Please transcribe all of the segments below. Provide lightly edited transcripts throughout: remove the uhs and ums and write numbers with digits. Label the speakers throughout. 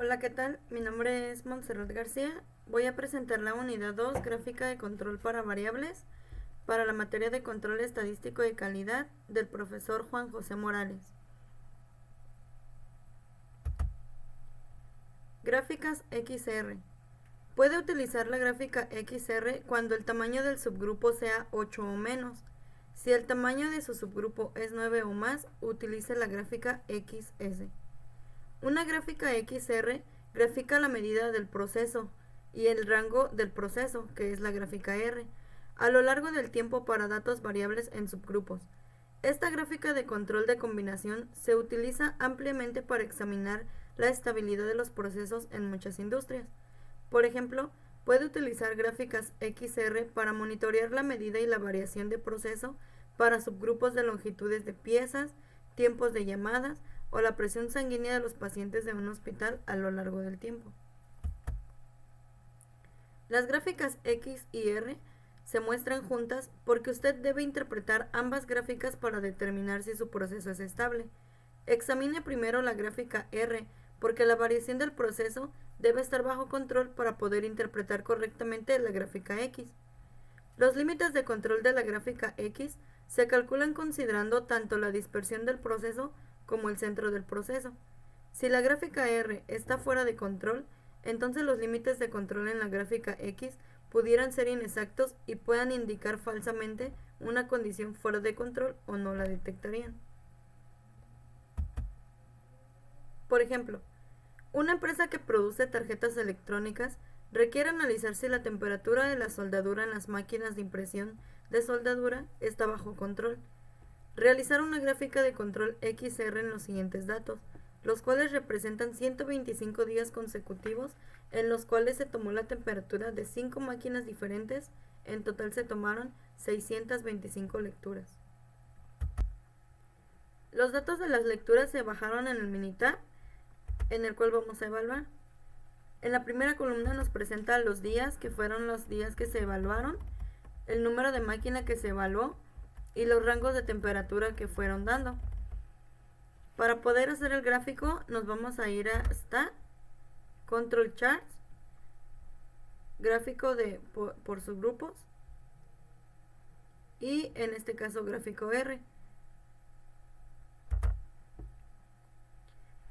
Speaker 1: Hola, ¿qué tal? Mi nombre es Montserrat García. Voy a presentar la unidad 2, gráfica de control para variables, para la materia de control estadístico de calidad del profesor Juan José Morales. Gráficas XR. Puede utilizar la gráfica XR cuando el tamaño del subgrupo sea 8 o menos. Si el tamaño de su subgrupo es 9 o más, utilice la gráfica XS. Una gráfica XR grafica la medida del proceso y el rango del proceso, que es la gráfica R, a lo largo del tiempo para datos variables en subgrupos. Esta gráfica de control de combinación se utiliza ampliamente para examinar la estabilidad de los procesos en muchas industrias. Por ejemplo, puede utilizar gráficas XR para monitorear la medida y la variación de proceso para subgrupos de longitudes de piezas, tiempos de llamadas o la presión sanguínea de los pacientes de un hospital a lo largo del tiempo. Las gráficas X y R se muestran juntas porque usted debe interpretar ambas gráficas para determinar si su proceso es estable. Examine primero la gráfica R porque la variación del proceso debe estar bajo control para poder interpretar correctamente la gráfica X. Los límites de control de la gráfica X se calculan considerando tanto la dispersión del proceso como el centro del proceso. Si la gráfica R está fuera de control, entonces los límites de control en la gráfica X pudieran ser inexactos y puedan indicar falsamente una condición fuera de control o no la detectarían. Por ejemplo, una empresa que produce tarjetas electrónicas requiere analizar si la temperatura de la soldadura en las máquinas de impresión de soldadura está bajo control. Realizar una gráfica de control XR en los siguientes datos, los cuales representan 125 días consecutivos en los cuales se tomó la temperatura de 5 máquinas diferentes. En total se tomaron 625 lecturas. Los datos de las lecturas se bajaron en el Minitab, en el cual vamos a evaluar. En la primera columna nos presenta los días, que fueron los días que se evaluaron, el número de máquina que se evaluó y los rangos de temperatura que fueron dando. Para poder hacer el gráfico nos vamos a ir a Stat, Control Charts, gráfico por subgrupos y en este caso gráfico R.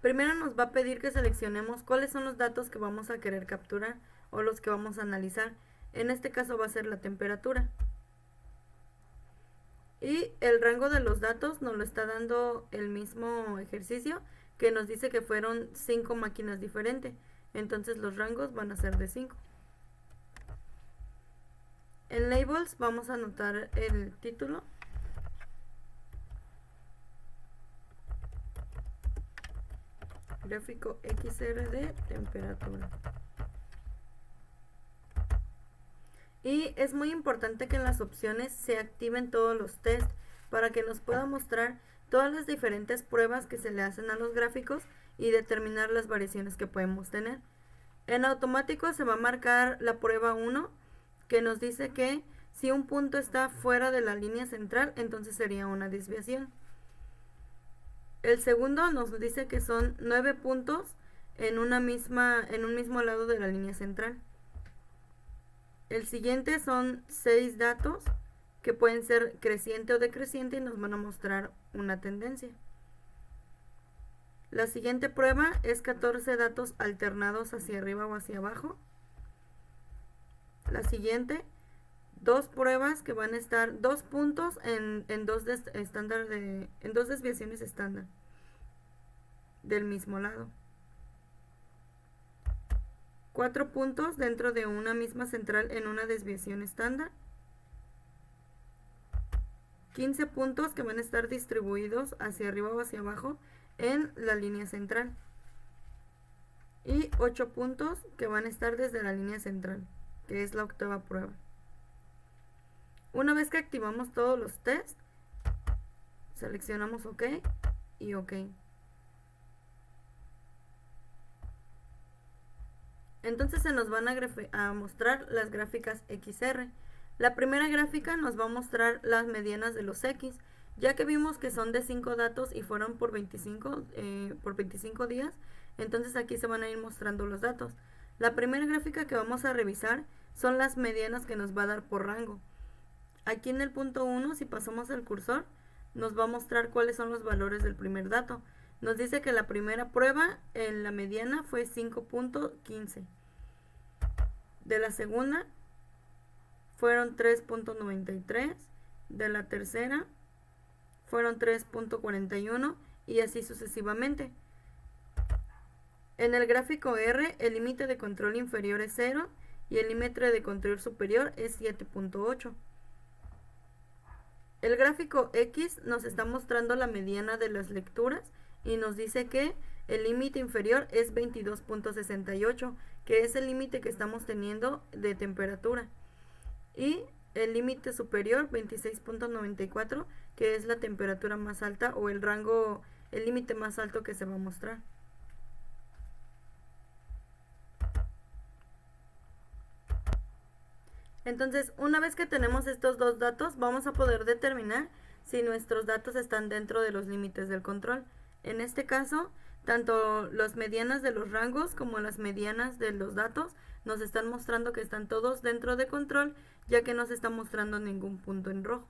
Speaker 1: Primero nos va a pedir que seleccionemos cuáles son los datos que vamos a querer capturar o los que vamos a analizar. En este caso va a ser la temperatura. Y el rango de los datos nos lo está dando el mismo ejercicio, que nos dice que fueron 5 máquinas diferentes. Entonces los rangos van a ser de 5. En Labels vamos a anotar el título. Gráfico XR de temperatura. Y es muy importante que en las opciones se activen todos los tests para que nos pueda mostrar todas las diferentes pruebas que se le hacen a los gráficos y determinar las variaciones que podemos tener. En automático se va a marcar la prueba 1, que nos dice que si un punto está fuera de la línea central, entonces sería una desviación. El segundo nos dice que son 9 puntos en un mismo lado de la línea central. El siguiente son 6 datos que pueden ser creciente o decreciente y nos van a mostrar una tendencia. La siguiente prueba es 14 datos alternados hacia arriba o hacia abajo. La siguiente, 2 pruebas que van a estar 2 puntos en dos desviaciones estándar del mismo lado. 4 puntos dentro de una misma central en una desviación estándar. 15 puntos que van a estar distribuidos hacia arriba o hacia abajo en la línea central. Y 8 puntos que van a estar desde la línea central, que es la octava prueba. Una vez que activamos todos los tests, seleccionamos OK y OK. Entonces se nos van a mostrar las gráficas XR. La primera gráfica nos va a mostrar las medianas de los X Ya que vimos que son de 5 datos y fueron por 25 días, entonces aquí se van a ir mostrando los datos. La primera gráfica que vamos a revisar son las medianas que nos va a dar por rango. Aquí en el punto 1, si pasamos el cursor, nos va a mostrar cuáles son los valores del primer dato. Nos dice que la primera prueba en la mediana fue 5.15. De la segunda fueron 3.93. De la tercera fueron 3.41 y así sucesivamente. En el gráfico R, el límite de control inferior es 0 y el límite de control superior es 7.8. El gráfico X nos está mostrando la mediana de las lecturas y nos dice que el límite inferior es 22.68, que es el límite que estamos teniendo de temperatura. Y el límite superior 26.94, que es la temperatura más alta o el rango, el límite más alto que se va a mostrar. Entonces, una vez que tenemos estos dos datos, vamos a poder determinar si nuestros datos están dentro de los límites del control. En este caso, tanto las medianas de los rangos como las medianas de los datos nos están mostrando que están todos dentro de control, ya que no se está mostrando ningún punto en rojo.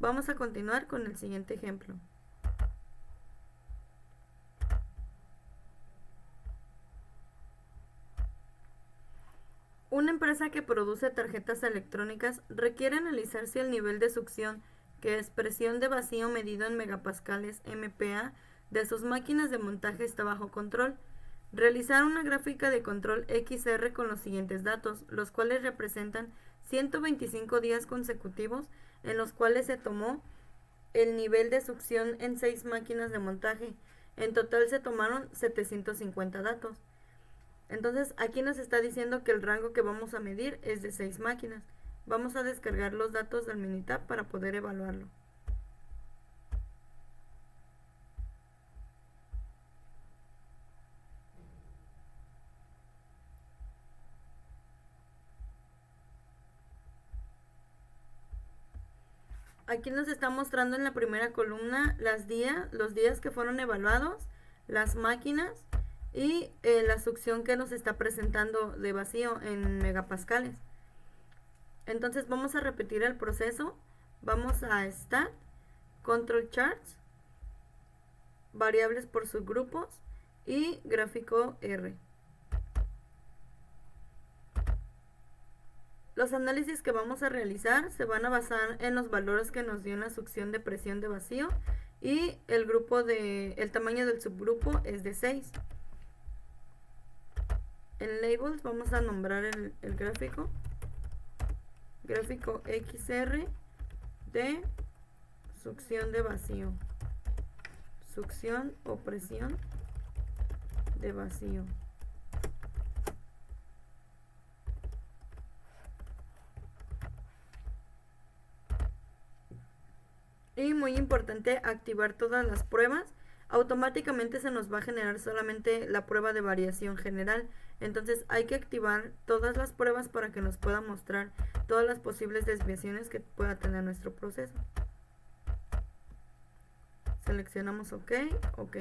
Speaker 1: Vamos a continuar con el siguiente ejemplo. Una empresa que produce tarjetas electrónicas requiere analizar si el nivel de succión, que es presión de vacío medido en megapascales MPa, de sus máquinas de montaje está bajo control. Realizar una gráfica de control XR con los siguientes datos, los cuales representan 125 días consecutivos en los cuales se tomó el nivel de succión en 6 máquinas de montaje. En total se tomaron 750 datos. Entonces aquí nos está diciendo que el rango que vamos a medir es de 6 máquinas. Vamos a descargar los datos del Minitab para poder evaluarlo. Aquí nos está mostrando en la primera columna los días que fueron evaluados, las máquinas y la succión que nos está presentando de vacío en megapascales. Entonces vamos a repetir el proceso. Vamos a Stat, Control Charts, variables por subgrupos y gráfico R. Los análisis que vamos a realizar se van a basar en los valores que nos dio en la succión de presión de vacío y el tamaño del subgrupo es de 6. En Labels vamos a nombrar el gráfico XR de succión de vacío, succión o presión de vacío. Y muy importante, activar todas las pruebas. Automáticamente se nos va a generar solamente la prueba de variación general. Entonces hay que activar todas las pruebas para que nos pueda mostrar todas las posibles desviaciones que pueda tener nuestro proceso. Seleccionamos OK, OK.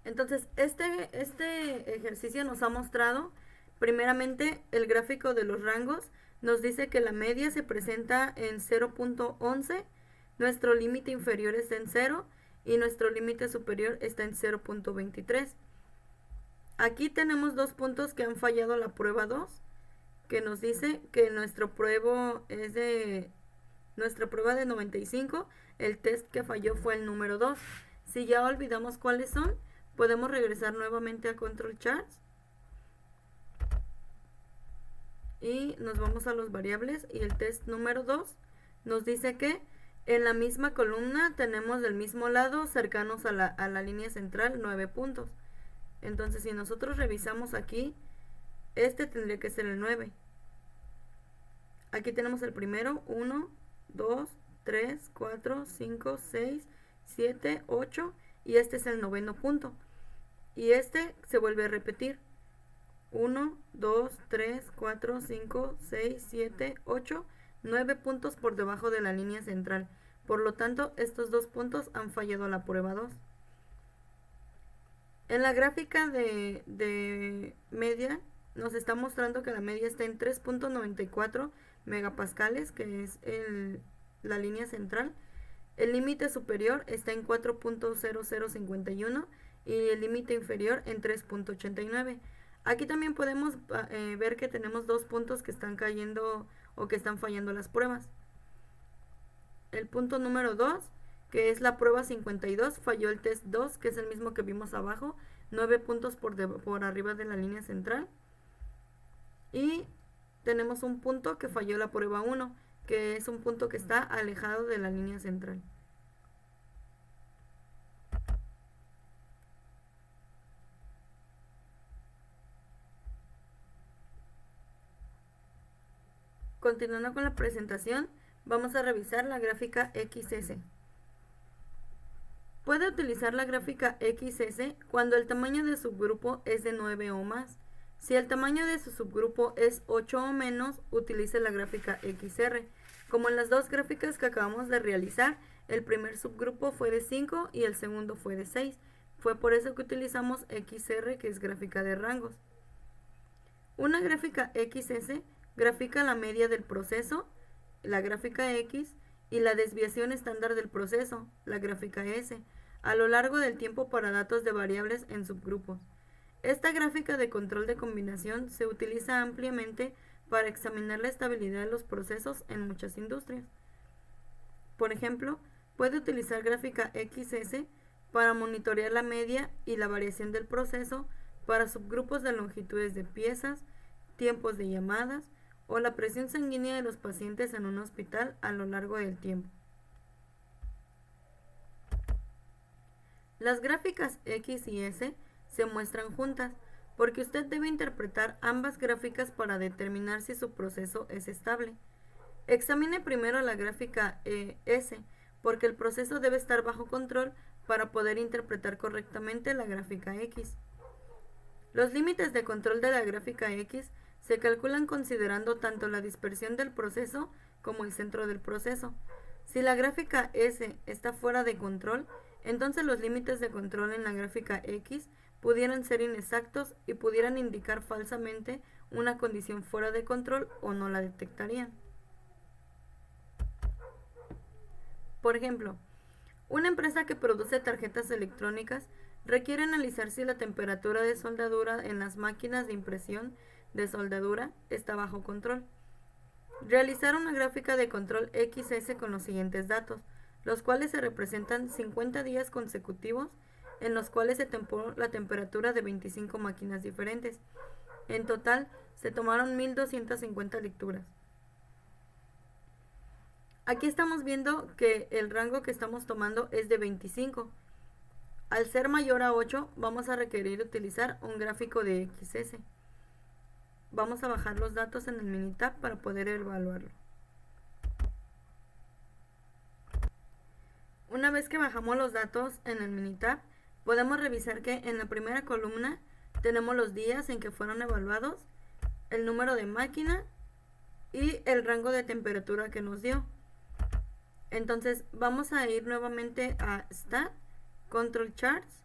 Speaker 1: Entonces este ejercicio nos ha mostrado primeramente el gráfico de los rangos. Nos dice que la media se presenta en 0.11, nuestro límite inferior está en 0 y nuestro límite superior está en 0.23. Aquí tenemos dos puntos que han fallado la prueba 2, que nos dice que nuestra prueba de 95, el test que falló fue el número 2. Si ya olvidamos cuáles son, podemos regresar nuevamente a Control Charts y nos vamos a los variables y el test número 2 nos dice que en la misma columna tenemos del mismo lado cercanos a la línea central 9 puntos. Entonces si nosotros revisamos aquí, este tendría que ser el 9. Aquí tenemos el primero, 1, 2, 3, 4, 5, 6, 7, 8 y este es el noveno punto. Y este se vuelve a repetir. 1, 2, 3, 4, 5, 6, 7, 8, 9 puntos por debajo de la línea central. Por lo tanto, estos dos puntos han fallado la prueba 2. En la gráfica de media nos está mostrando que la media está en 3.94 megapascales, que es la línea central. El límite superior está en 4.0051 y el límite inferior en 3.89. Aquí también podemos ver que tenemos dos puntos que están cayendo o que están fallando las pruebas. El punto número 2, que es la prueba 52, falló el test 2, que es el mismo que vimos abajo, 9 puntos por arriba de la línea central. Y tenemos un punto que falló la prueba 1, que es un punto que está alejado de la línea central. Continuando con la presentación, vamos a revisar la gráfica XS. Puede utilizar la gráfica XS cuando el tamaño de subgrupo es de 9 o más. Si el tamaño de su subgrupo es 8 o menos, utilice la gráfica XR. Como en las dos gráficas que acabamos de realizar, el primer subgrupo fue de 5 y el segundo fue de 6. Fue por eso que utilizamos XR, que es gráfica de rangos. Una gráfica XS grafica la media del proceso, la gráfica X, y la desviación estándar del proceso, la gráfica S, a lo largo del tiempo para datos de variables en subgrupos. Esta gráfica de control de combinación se utiliza ampliamente para examinar la estabilidad de los procesos en muchas industrias. Por ejemplo, puede utilizar gráfica XS para monitorear la media y la variación del proceso para subgrupos de longitudes de piezas, tiempos de llamadas o la presión sanguínea de los pacientes en un hospital a lo largo del tiempo. Las gráficas X y S se muestran juntas porque usted debe interpretar ambas gráficas para determinar si su proceso es estable. Examine primero la gráfica S porque el proceso debe estar bajo control para poder interpretar correctamente la gráfica X. Los límites de control de la gráfica X se calculan considerando tanto la dispersión del proceso como el centro del proceso. Si la gráfica S está fuera de control, entonces los límites de control en la gráfica X pudieran ser inexactos y pudieran indicar falsamente una condición fuera de control o no la detectarían. Por ejemplo, una empresa que produce tarjetas electrónicas requiere analizar si la temperatura de soldadura en las máquinas de impresión de soldadura está bajo control. Realizar una gráfica de control XS con los siguientes datos, los cuales se representan 50 días consecutivos en los cuales se templó la temperatura de 25 máquinas diferentes. En total, se tomaron 1250 lecturas. Aquí estamos viendo que el rango que estamos tomando es de 25. Al ser mayor a 8, vamos a requerir utilizar un gráfico de XS. Vamos a bajar los datos en el Minitab para poder evaluarlo. Una vez que bajamos los datos en el Minitab, podemos revisar que en la primera columna tenemos los días en que fueron evaluados, el número de máquina y el rango de temperatura que nos dio. Entonces vamos a ir nuevamente a Stat, Control Charts,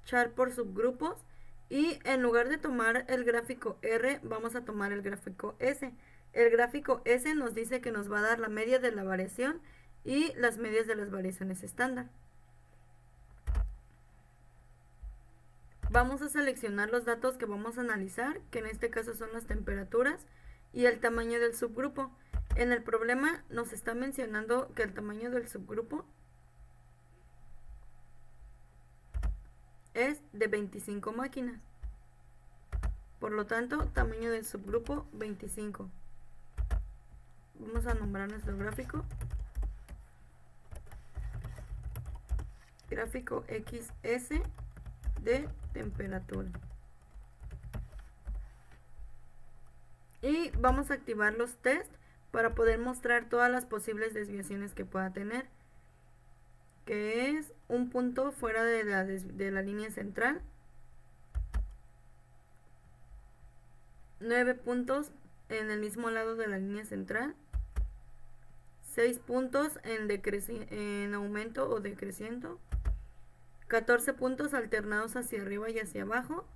Speaker 1: Chart por subgrupos, y en lugar de tomar el gráfico R, vamos a tomar el gráfico S. El gráfico S nos dice que nos va a dar la media de la variación y las medias de las variaciones estándar. Vamos a seleccionar los datos que vamos a analizar, que en este caso son las temperaturas y el tamaño del subgrupo. En el problema nos está mencionando que el tamaño del subgrupo es de 25 máquinas. Por lo tanto, tamaño del subgrupo 25. Vamos a nombrar nuestro gráfico. Gráfico XS de temperatura. Y vamos a activar los test para poder mostrar todas las posibles desviaciones que pueda tener, que es un punto fuera de la línea central, 9 puntos en el mismo lado de la línea central, 6 puntos en aumento o decreciendo, 14 puntos alternados hacia arriba y hacia abajo,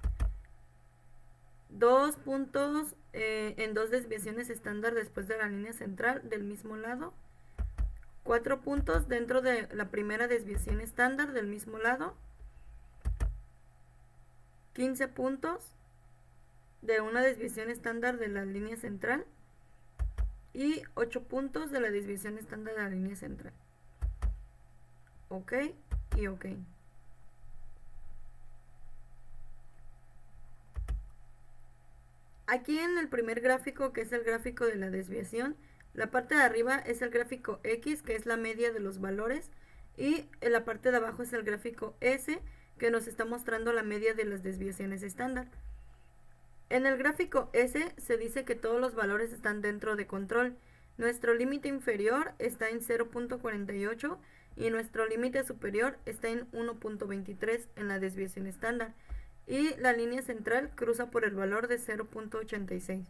Speaker 1: 2 puntos en 2 desviaciones estándar después de la línea central del mismo lado, 4 puntos dentro de la primera desviación estándar del mismo lado, 15 puntos de una desviación estándar de la línea central y 8 puntos de la desviación estándar de la línea central. Ok y ok. Aquí en el primer gráfico, que es el gráfico de la desviación, la parte de arriba es el gráfico X, que es la media de los valores, y en la parte de abajo es el gráfico S, que nos está mostrando la media de las desviaciones estándar. En el gráfico S se dice que todos los valores están dentro de control. Nuestro límite inferior está en 0.48 y nuestro límite superior está en 1.23 en la desviación estándar. Y la línea central cruza por el valor de 0.86.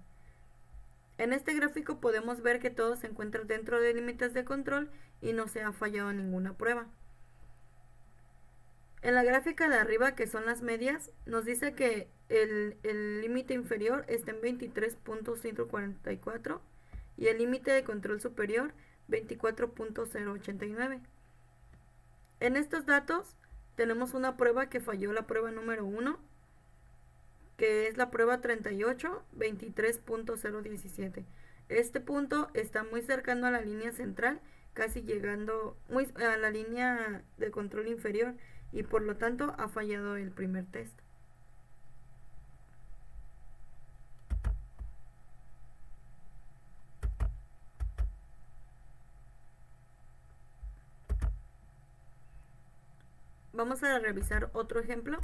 Speaker 1: En este gráfico podemos ver que todo se encuentra dentro de límites de control y no se ha fallado ninguna prueba. En la gráfica de arriba, que son las medias, nos dice que el límite inferior está en 23.144 y el límite de control superior 24.089. En estos datos tenemos una prueba que falló, la prueba número 1, que es la prueba 38, 23.017. Este punto está muy cercano a la línea central, casi llegando a la línea de control inferior, y por lo tanto ha fallado el primer test. Vamos a revisar otro ejemplo.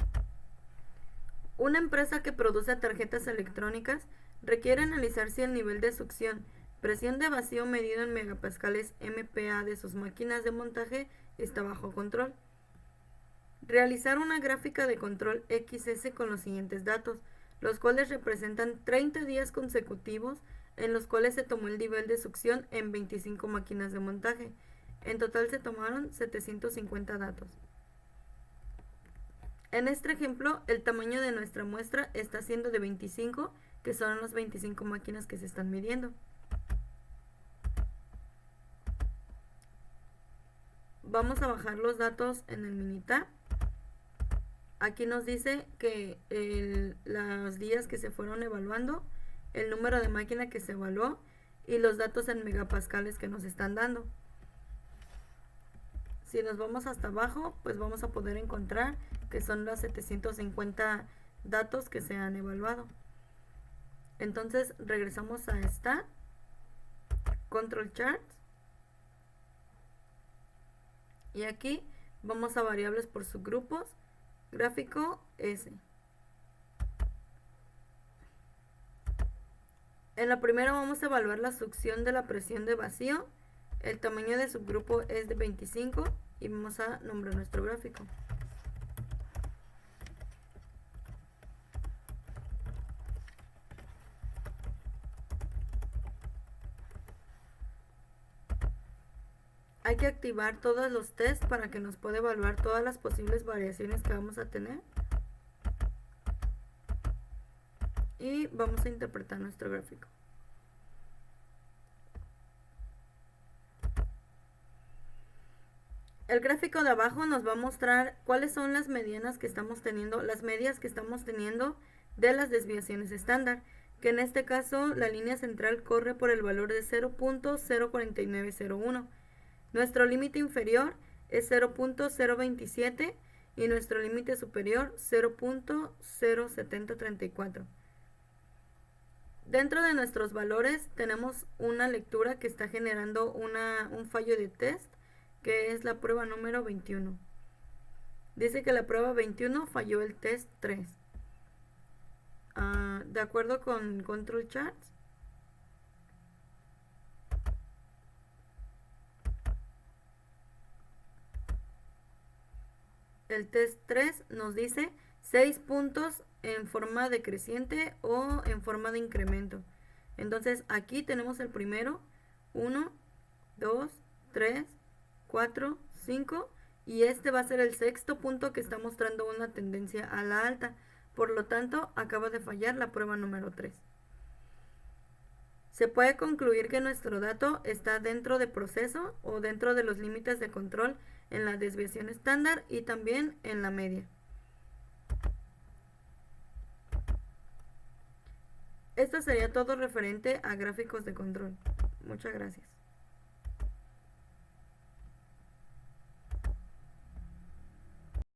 Speaker 1: Una empresa que produce tarjetas electrónicas requiere analizar si el nivel de succión, presión de vacío medido en megapascales MPa de sus máquinas de montaje está bajo control. Realizar una gráfica de control XS con los siguientes datos, los cuales representan 30 días consecutivos en los cuales se tomó el nivel de succión en 25 máquinas de montaje. En total se tomaron 750 datos. En este ejemplo, el tamaño de nuestra muestra está siendo de 25, que son las 25 máquinas que se están midiendo. Vamos a bajar los datos en el Minitab. Aquí nos dice que los días que se fueron evaluando, el número de máquina que se evaluó y los datos en megapascales que nos están dando. Si nos vamos hasta abajo, pues vamos a poder encontrar que son los 750 datos que se han evaluado. Entonces regresamos a Stat, Control Charts, y aquí vamos a variables por subgrupos, gráfico S. En la primera vamos a evaluar la succión de la presión de vacío. El tamaño de subgrupo es de 25 y vamos a nombrar nuestro gráfico. Hay que activar todos los tests para que nos pueda evaluar todas las posibles variaciones que vamos a tener. Y vamos a interpretar nuestro gráfico. El gráfico de abajo nos va a mostrar cuáles son las medianas que estamos teniendo, las medias que estamos teniendo de las desviaciones estándar, que en este caso la línea central corre por el valor de 0.04901. Nuestro límite inferior es 0.027 y nuestro límite superior 0.07034. Dentro de nuestros valores tenemos una lectura que está generando un fallo de test, que es la prueba número 21. Dice que la prueba 21 falló el test 3. De acuerdo con Control Charts, el test 3 nos dice 6 puntos en forma decreciente o en forma de incremento. Entonces aquí tenemos el primero, 1, 2, 3, 4, 5, y este va a ser el sexto punto que está mostrando una tendencia a la alta. Por lo tanto, acaba de fallar la prueba número 3. Se puede concluir que nuestro dato está dentro de proceso o dentro de los límites de control en la desviación estándar y también en la media. Esto sería todo referente a gráficos de control. Muchas gracias.